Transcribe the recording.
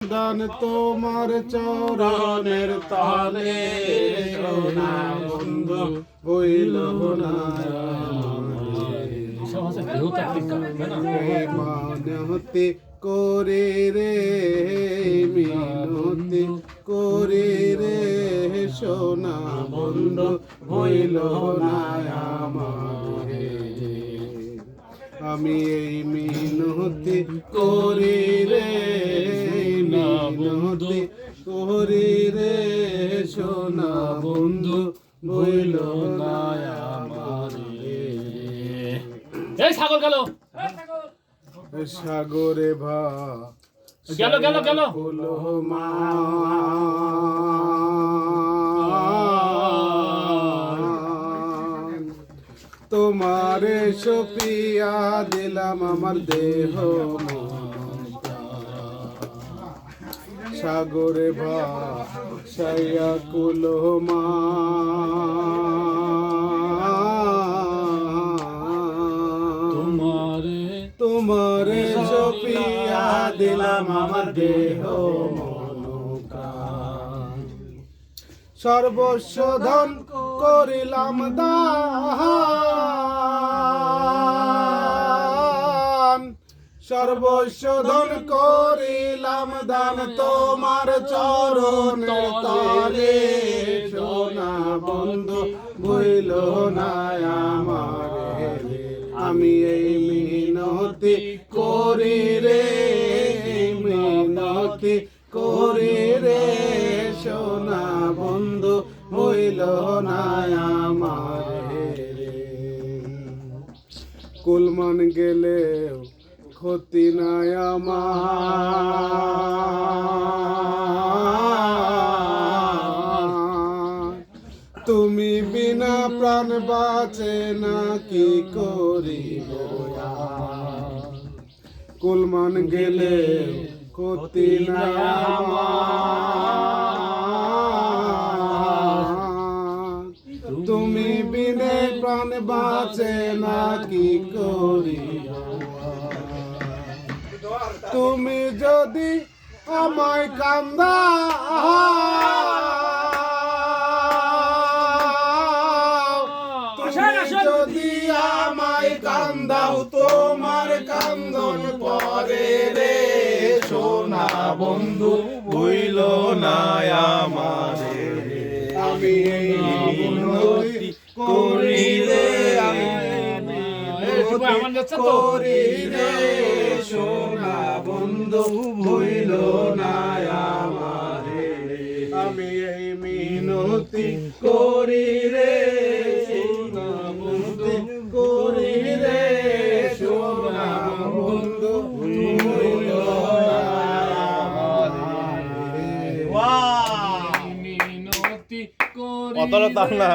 দান তোমার চরণের তলে সোনা বন্ধু হইল না মানতি করে রে মিনতি করে রে সোনা বন্ধু হইল না আমার আমি এই মিনতি করি রে মিনতি করি রে সোনা বন্ধু বইল না আমার এই ছাগল গেল সাগরে ভা গেল গেল গেল মা তোমারে সপিয়া দিলাম আমার দেহ সাগরে ভাসাইয়া কুলো মা তোমারে সপিয়া দিলাম আমার দেহ সর্বস্ব ধন করিলাম দান সর্বস্ব ধন করিলাম দান তোমার চরণের তলে সোনা বন্ধু বইল না আমার আমি এই মিনতি করি রে মিনতি করি রে সোনা বন্ধু হইল না আমার কুলমান গেলে ক্ষতি নাই আমার তুমি বিনা প্রাণ বাঁচে না কি করিব কুলমান গেলে ক্ষতি নাই আমার তুমি বিনে প্রাণ বাঁচে না কি করিব তুমি যদি আমায় কান্দা যদি আমায় কান্দাও তোমার কান্দন পরে রে সোনা বন্ধু হইল না আমারে আমি মিনতি করি রে করি রে সোনা বন্ধু হইল না আমারে আমি এই মিনতি করি রে সোনা বন্ধু করি রে সোনা বন্ধু হইল না আমারে মিনতি করি অতটা দাম না।